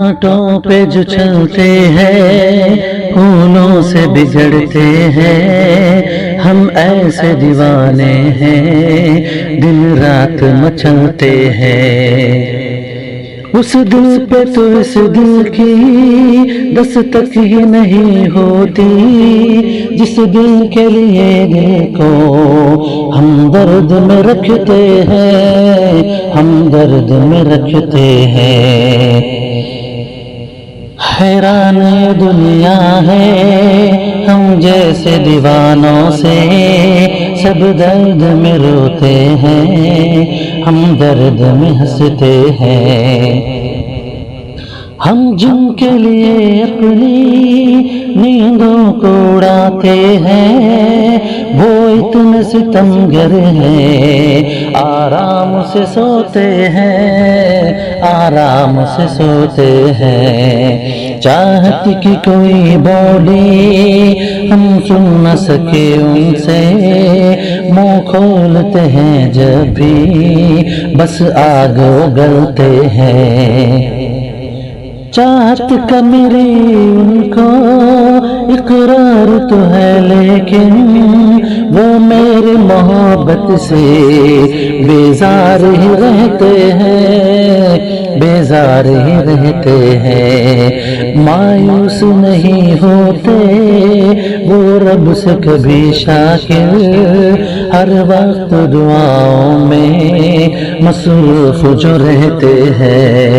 آٹوں پہ جو چلتے ہیں پھولوں سے بگڑتے ہیں، ہم ایسے دیوانے ہیں دن رات مچلتے ہیں۔ اس دل پہ تو اس دل کی دستک ہی نہیں ہوتی، جس دل کے لیے دل کو ہم درد میں رکھتے ہیں، ہم درد میں رکھتے ہیں۔ حیران یہ دنیا ہے ہم جیسے دیوانوں سے، سب درد میں روتے ہیں، ہم درد میں ہنستے ہیں۔ ہم جن کے لیے اپنی نیندوں کو اڑاتے ہیں، وہ اتنے ستمگر ہیں، آرام سے سوتے ہیں، آرام سے سوتے ہیں۔ چاہت کی کوئی بولی ہم سن نہ سکے ان سے، منہ کھولتے ہیں جب بھی بس آگ اگلتے ہیں۔ چاہت کا میری ان کو اقرار تو ہے، لیکن وہ میری محبت سے بیزار ہی رہتے ہیں، بیزار ہی رہتے ہیں۔ مایوس نہیں ہوتے وہ رب سے کبھی شاکر، ہر وقت دعاؤں میں مصروف جو رہتے ہیں۔